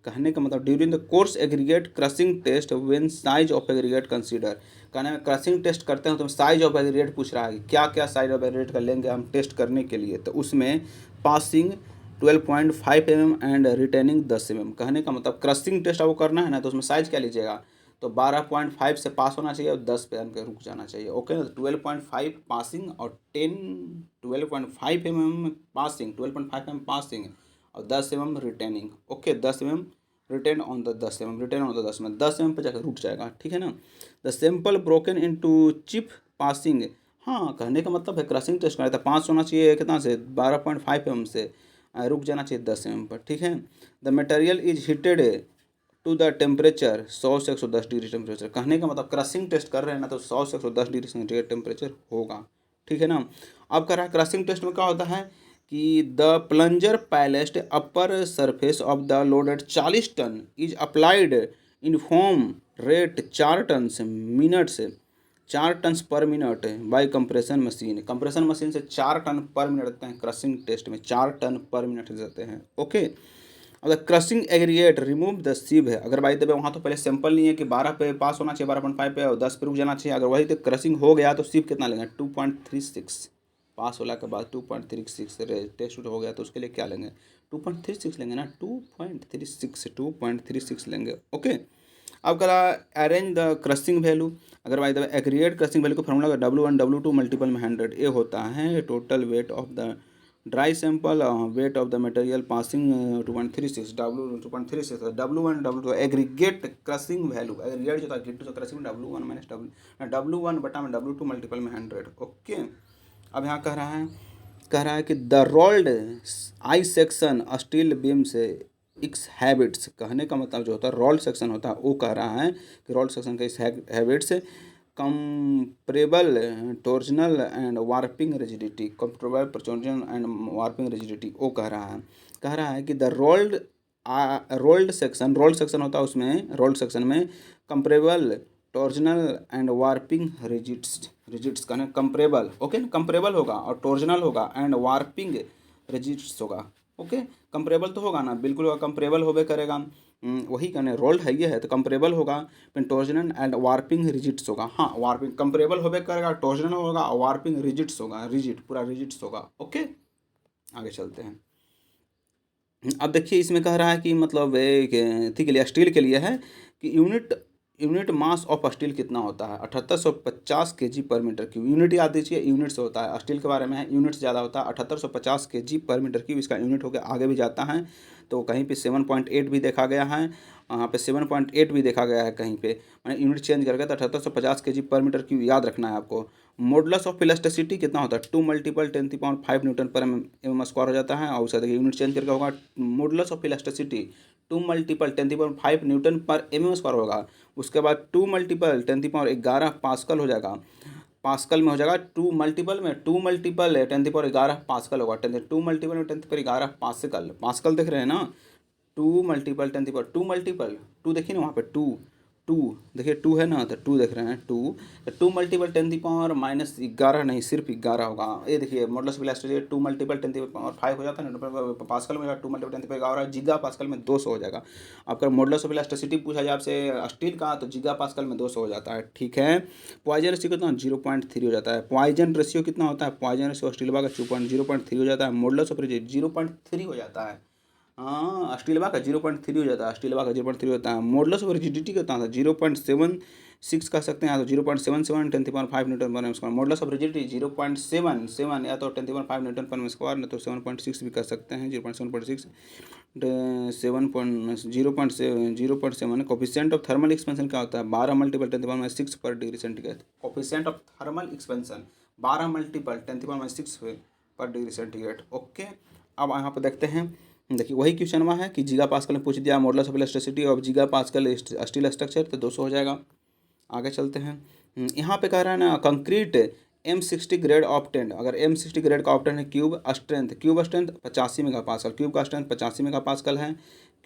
कहने का मतलब during the coarse aggregate crushing test when size of aggregate consider. कहने में crushing test करते हैं तो size of aggregate पूछ रहा है, क्या क्या साइज ऑफ एग्रीगेट का लेंगे हम टेस्ट करने के लिए। तो उसमें passing 12.5 mm and retaining 10 mm। कहने का मतलब क्रशिंग टेस्ट आपको करना है ना, तो उसमें साइज क्या लीजिएगा, तो 12.5 से पास होना चाहिए और 10 पे आकर रुक जाना चाहिए। ओके, 12.5 पासिंग और 12.5 mm पासिंग, 12.5 mm पासिंग और 10 mm retaining. Okay, 10 mm retain on the 10 mm, retain on the 10 mm, 10 mm पे जाकर रुक जाएगा। ठीक है ना। The sample broken into chip passing. हाँ, कहने का मतलब है क्रशिंग टेस्ट करना था, 5 होना चाहिए कितना से, 12.5 mm से, रुक जाना चाहिए 10 mm पर। ठीक है। The material is heated to the temperature 100 से 110 डिग्री टेम्परेचर। कहने का मतलब क्रशिंग टेस्ट कर रहे हैं ना, तो 100 से 110 डिग्री सेंटीग्रेड टेम्परेचर होगा। ठीक है ना। अब कर रहा है क्रशिंग टेस्ट में क्या होता है कि the plunger placed upper surface of the loaded 40 ton is applied uniform rate 4 ton minute से 4 ton per minute by compression machine. Compression machine से 4 टन पर मिनट देते हैं क्रशिंग टेस्ट में, 4 टन पर मिनट देते हैं। Okay, अब the crushing aggregate remove the sieve है, अगर बाई द वे वहाँ तो पहले सैंपल नहीं है कि 12 पे पास होना चाहिए, 12.5 पे और 10 पे रुक जाना चाहिए, अगर वही तो क्रशिंग हो गया तो सिव कितना लेंगे 2.36, पास होला के बाद 2.36 टेस्ट हो गया तो उसके लिए क्या लेंगे 2.36 लेंगे ना, 2.36 लेंगे। ओके, अब करा अरेंज द क्रशिंग वैल्यू, अगर by the way aggregate crushing value का फॉर्मूला W1 W2 मल्टीपल में 100, ये होता है total weight of the dry sample wait of the material passing 2.36 W1 W2 aggregate crushing value, aggregate जो था Gittu crushing W1 minus W1 बटा में W2 multiple में 100। ओके, अब यहाँ कह रहा है कि the rolled I section steel beam से इक्स हैबिट्स, कहने का मतलब जो होता है रोल्ड सेक्शन होता है, वो कह रहा है कि रोल्ड सेक्शन का इस habits comparable torsional and warping rigidity, comparable torsional and warping rigidity, वो कह रहा है कि द रोल्ड सेक्शन होता है उसमें, रोल्ड सेक्शन में कंप्रेबल टॉर्जनल एंड वार्पिंग रिजिड्स कहना कंप्रेबल, ओके, कंप्रेबल होगा और टॉर्जनल होगा एंड वार्पिंग रिजिड्स होगा। ओके, कंप्रेबल तो होगा ना, बिल्कुल होगा, कंप्रेबल होबे करेगा, वही कहने रोल्ड है ये है तो कंप्रेबल होगा, फिर टॉर्जनल एंड वार्पिंग रिजिड्स होगा। हाँ, वार्पिंग कंप्रेबल होबे करेगा, टॉर्जनल होगा और वार्पिंग रिजिड्स होगा, रिजिड पूरा रिजिड्स होगा। ओके, आगे चलते हैं। अब देखिए इसमें कह रहा है कि मतलब थी के लिए स्टील के लिए है कि यूनिट मास ऑफ स्टील कितना होता है 7850 kg पर मीटर क्यूब, यूनिट याद दीजिए, यूनिट से होता है, स्टील के बारे में है, यूनिट से ज़्यादा होता है, 7850 kg पर मीटर क्यूब इसका यूनिट होकर आगे भी जाता है, तो कहीं पे 7.8 भी देखा गया है, वहाँ पे 7.8 भी देखा गया है कहीं पे, मैंने यूनिट चेंज करके तो 7850 kg पर मीटर क्यूब याद रखना है आपको। मॉडुलस ऑफ इलास्टिसिटी कितना होता है 2 multiple 10⁵ Newton per M square हो जाता है, और उसका देखिए यूनिट चेंज करके होगा modulus of elasticity 2 multiple 10⁵ Newton per M square होगा, उसके बाद 2 मल्टीपल 10⁻11 पास्कल हो जाएगा, पास्कल में हो जाएगा 2 मल्टीपल 10⁻11 पास्कल होगा, 2 मल्टीपल में 10⁻11 पास्कल, पास्कल देख रहे हैं ना, 2 मल्टीपल 2 देखिए ना वहाँ पे 2 देखिए 2 है ना, तो 2 देख रहे हैं 2 मल्टीपल 10⁻11 नहीं, सिर्फ 11 होगा, ये देखिए मॉडुलस ऑफ इलास्टिसिटी 2 मल्टीपल 10⁵ हो जाता है ना, पास्कल में 2 मल्टीपल 10⁻11 जीगा पास्कल में 200 हो जाएगा। आपका मॉडुलस ऑफ इलास्टिसिटी पूछा जाए आपसे स्टील का तो जीगा पास्कल में 200 हो जाता है। ठीक है, पॉइजन रेशियो कितना 0.3 हो जाता है, पॉइजन रेशियो कितना होता है, पॉइजन रेशियो स्टील का 0.3 हो जाता है, मॉडुलस ऑफ 0.3 हो जाता है, हाँ स्टीलवा का 0.3 हो जाता है, स्टीलवा का 0.3 होता है, मॉडुलस ऑफ रिजिडिटी कितना था 0.76 कह सकते हैं, या तो 0.77 10⁵ न्यूटन पर स्क्वायर, मॉडुलस ऑफ रिजिडिटी 0.77 या तो 10⁵ न्यूटन पर स्क्वायर, नहीं तो 7.6 भी कर सकते हैं, 0.7 0.7 कोफिशिएंट ऑफ थर्मल एक्सपेंशन क्या होता है 12 मल्टीपल 10⁻6 पर degree centigrade, coefficient of thermal expansion 12 multiple 10⁻6 पर डिग्री सेंटीग्रेड। ओके, अब यहाँ पर देखते हैं, देखिए वही क्वेश्चन हुआ है कि जीगा पास्कल में पूछ दिया modulus of elasticity of जीगा pascal steel structure, तो 200 हो जाएगा। आगे चलते हैं, यहाँ पे कह रहा है ना कंक्रीट M60 ग्रेड ऑप्टेंड, अगर M60 ग्रेड का ऑप्टेंड है क्यूब स्ट्रेंथ 85 मेगापास्कल, क्यूब का स्ट्रेंथ 85 मेगापास्कल है,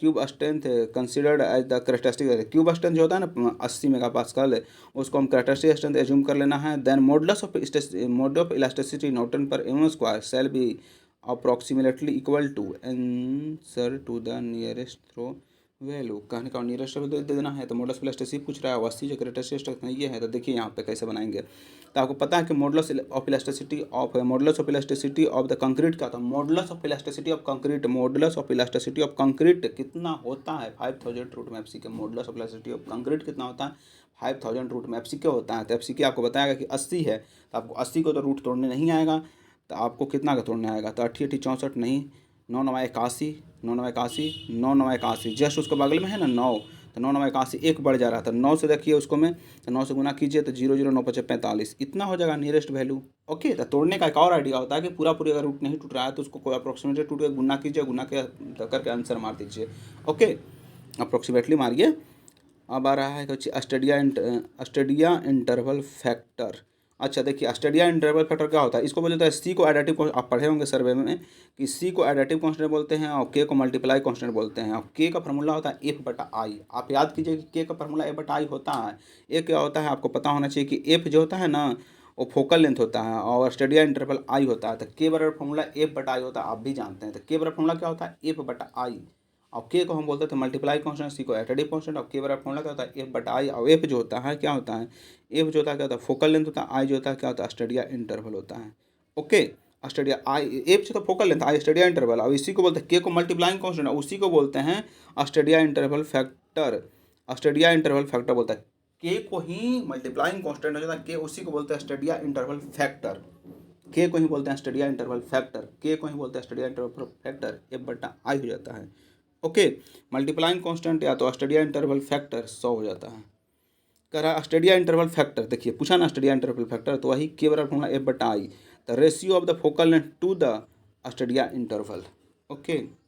cube strength considered as the characteristic, cube strength जो होता है ना 80 मेगापास्कल, उसको हम कैरेक्टरिस्टिक स्ट्रेंथ एज्यूम कर लेना है। Then modulus of elasticity newton per M square shall be approximately equal to answer to the nearest throw value, कहने का नियरेस्ट दे देना है, तो मॉडुलस ऑफ इलास्टिसिटी पूछ रहा है, 80 जो कैरेक्टरिस्टिक ये है, तो देखिए यहाँ पे कैसे बनाएंगे, तो आपको पता है कि modulus of elasticity of the concrete क्या था, modulus of elasticity of concrete, modulus of elasticity of concrete कितना होता है 5000 रूट में एफसी के, modulus of elasticity of concrete कितना होता है 5000 रूट में एफसी के होता है, तो एफसी के आपको बताएगा कि 80 है, तो आपको 80 को तो रूट तोड़ने नहीं आएगा, तो आपको कितना का तोड़ने आएगा, तो 80 64 नहीं, 9 9 81 9 9 81 9 9 81 जस्ट उसके बगल में है ना 9, तो 9 9 81 एक बढ़ जा रहा था, 9 से देखिए उसको में, तो 9 से गुना कीजिए तो 0 0 9 5 45 इतना हो जाएगा नियरेस्ट वैल्यू। ओके, तो तोड़ने का एक और आइडिया होता है कि पूरा अगर रूट नहीं टूट रहा है तो उसको कोई अप्रोक्सीमेटली टूट के गुना कीजिए, गुना के करके आंसर मार दीजिए। ओके, अप्रोक्सीमेटली मारिए। अब आ रहा है कुछ अस्टेडिया इंटरवल फैक्टर, अच्छा देखिए स्टेडिया इंटरवल फैक्टर क्या होता है, इसको बोलते हैं सी को एडाटिव, आप पढ़े होंगे सर्वे में कि सी को एडाटिव कांस्टेंट बोलते हैं और के को मल्टीप्लाई कांस्टेंट बोलते हैं, और के का फार्मूला होता है एफ बटा आई, आप याद कीजिए कि के का फार्मूला एफ बटा आई होता है, ए क्या होता है आपको पता होना चाहिए कि एफ जो होता है ना वो फोकल लेंथ होता है और स्टेडिया इंटरवल आई होता है, तो के बराबर फार्मूला एफ बटा आई होता है, आप भी जानते हैं, तो के बराबर फार्मूला क्या होता है एफ बटा आई, और के को हम बोलते थे मल्टीप्लाई कांस्टेंट, सी को एडिटिव कांस्टेंट। और के बराबर फॉर्मूला क्या होता है, एफ बटा आई। और एफ जो होता है क्या होता है, एफ जो होता है क्या होता है फोकल लेंथ होता है, आई जो होता है क्या होता है स्टेडिया इंटरवल होता है। ओके, स्टेडिया आई एफ जो तो फोकल लेंथ, आई स्टेडिया इंटरवल। और इसी को बोलते हैं के को मल्टीप्लाइंग कांस्टेंट, उसी को बोलते हैं Stadia interval factor. Stadia interval factor बोलता है के को ही मल्टीप्लाइंग कांस्टेंट हो जाता है के, उसी को बोलते हैं स्टेडिया इंटरवल फैक्टर। के को ही बोलते हैं स्टेडिया इंटरवल फैक्टर, के को ही बोलते हैं स्टेडिया इंटरवल फैक्टर, एफ बटा आई हो जाता है। ओके, मल्टीप्लाइंग कांस्टेंट या तो स्टेडिया इंटरवल फैक्टर 100 हो जाता है। कह रहा स्टेडिया इंटरवल फैक्टर, देखिए पूछा ना स्टेडिया इंटरवल फैक्टर, तो वही के बराबर फॉर्मूला एफ बटा I, the ratio of the focal length to the stadia interval. Okay,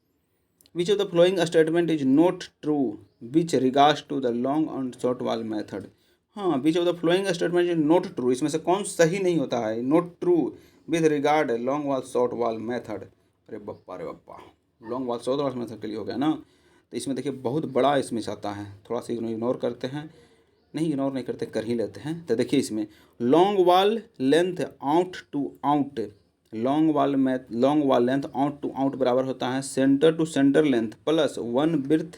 which of the following statement is not true which regards to the long and short wall method। हाँ, which of the following statement is not true, इसमें से कौन सही नहीं होता है, not true with regard long wall short wall method। अरे Bappa, long wall short wall method के लिए हो गया ना। तो इसमें देखिए बहुत बड़ा इसमें आता है, थोड़ा सा इग्नोर करते हैं, नहीं इग्नोर नहीं करते, कर ही लेते हैं। तो देखिए इसमें long wall length out to out, long wall length out to out बराबर होता है centre to centre length plus one breadth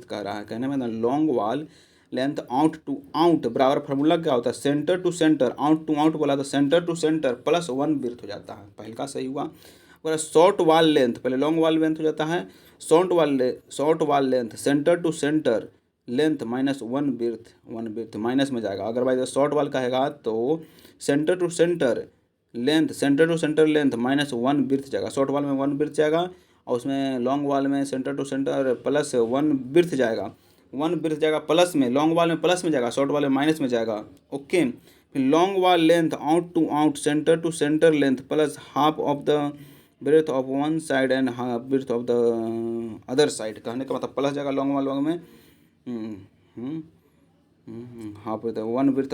कह रहा है, कहने में ना long wall length out to out बराबर फार्मूला क्या होता है centre to centre, out to out बोला तो centre to centre plus one breadth हो जाता है, पहले का सही हुआ। अगर शॉर्ट वॉल लेंथ, पहले लॉन्ग वॉल लेंथ हो जाता है short wall length centre to centre length minus one breadth minus में जाएगा। अगर भाई शॉर्ट वॉल कहेगा तो centre to centre length minus one breadth जाएगा, शॉर्ट वॉल में वन बिर्थ जाएगा, और उसमें लॉन्ग वॉल में centre to centre plus one breadth जाएगा प्लस में, लॉन्ग वॉल में प्लस में जाएगा, शॉर्ट वॉल में माइनस में जाएगा। ओके, फिर long wall length out to out centre to centre length plus half of the breadth of one side and half breadth of the other side, कहने का मतलब प्लस जाएगा लॉन्ग वॉल में half breadth one breadth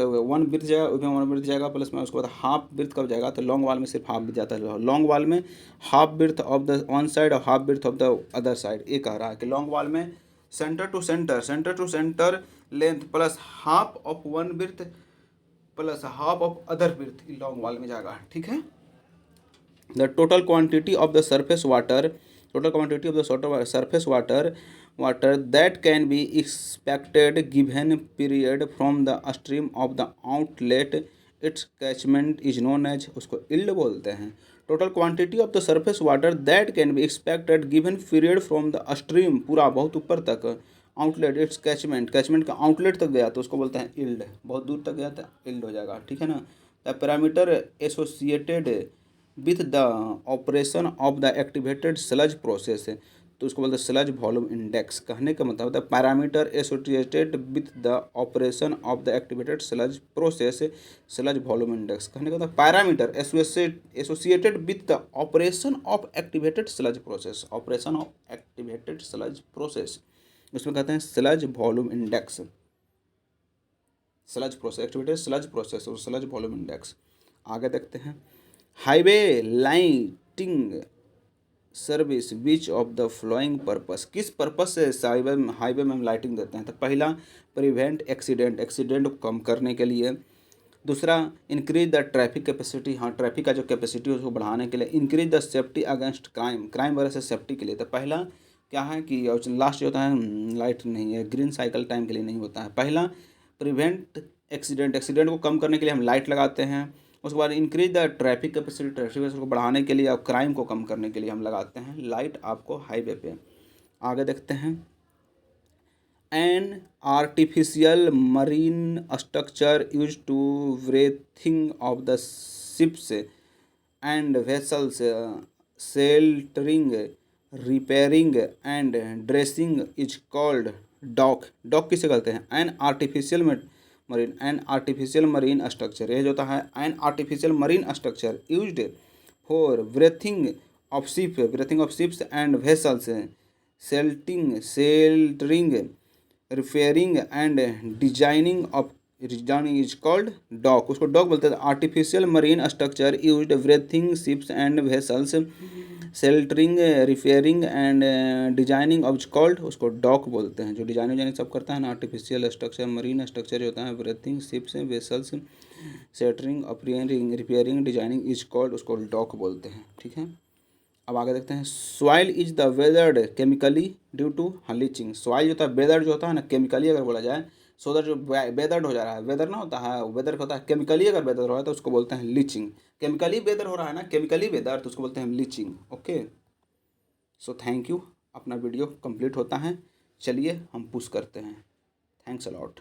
जाएगा, उसमें one breadth जाएगा plus में उसके बाद हाफ ब्रेथ कब जाएगा, तो लॉन्ग वॉल में सिर्फ हाफ ब्रेथ जाता है, लॉन्ग वॉल में half breadth of the one side और half breadth of the other side. ये कह रहा है कि लॉन्ग वॉल में centre to centre length plus half of one breadth plus half of other breadth long wall में जाएगा। ठीक है, the total quantity of the surface water water that can be expected given period from the stream of the outlet its catchment is known as, उसको yield बोलते हैं। Total quantity of the surface water that can be expected given period from the stream, पूरा बहुत ऊपर तक, outlet it's catchment का outlet तक गया तो उसको बोलते हैं yield, बहुत दूर तक गया तो yield हो जाएगा। ठीक है ना, the parameter associated with the operation of the activated sludge process, तो उसको बोलते हैं स्लज वॉल्यूम इंडेक्स। कहने का मतलब होता है parameter associated with the operation of the activated sludge process, sludge volume index. कहने का मतलब parameter associated with the operation of activated sludge process, operation of activated sludge process, उसमें कहते हैं sludge volume index, sludge process activated sludge process और sludge volume index. आगे देखते हैं highway lighting service which of the flowing purpose, किस purpose से highway में हम लाइटिंग देते हैं, तो पहला प्रिवेंट एक्सीडेंट को कम करने के लिए, दूसरा इंक्रीज द ट्रैफिक कैपेसिटी, हाँ ट्रैफिक का जो कैपेसिटी है उसको बढ़ाने के लिए, increase the safety against crime वगैरह से सेफ्टी के लिए। तो पहला क्या है कि लास्ट जो होता है लाइट नहीं है, ग्रीन साइकिल टाइम के लिए नहीं होता है। पहला प्रिवेंट एक्सीडेंट को कम करने के लिए हम लाइट लगाते हैं, उसके बाद इंक्रीज द ट्रैफिक कैपेसिटी को बढ़ाने के लिए और क्राइम को कम करने के लिए हम लगाते हैं लाइट आपको हाईवे पे। आगे देखते हैं an artificial marine structure use to berthing of the ships and vessels sheltering repairing and dressing is called dock. Dock किसे कहते हैं, एन आर्टिफिशियल मरीन स्ट्रक्चर, ये जो होता है an artificial marine structure used for berthing of ships and vessels sheltering repairing and designing is called dock, उसको dock बोलते हैं। Artificial marine structure used berthing ships and vessels sheltering repairing and designing of called, उसको dock बोलते हैं। जो designing सब करता है ना, आर्टिफिशियल स्ट्रक्चर मरीन स्ट्रक्चर जो होता है berthing ships vessels sheltering repairing designing is called, उसको डॉक बोलते हैं। ठीक है, अब आगे देखते हैं, soil is the weathered chemically due to leaching. Soil जो होता है, वेदर जो होता है ना, केमिकली अगर बोला जाए, सोदर जो वेदर्ड हो जा रहा है, वेदर ना होता है, वेदर होता है केमिकली, अगर वेदर हो रहा है तो उसको बोलते हैं लीचिंग। केमिकली वेदर हो रहा है ना, केमिकली वेदर, तो उसको बोलते हैं leaching. Okay, so thank you. अपना वीडियो कंप्लीट होता है, चलिए हम पुश करते हैं। Thanks a lot.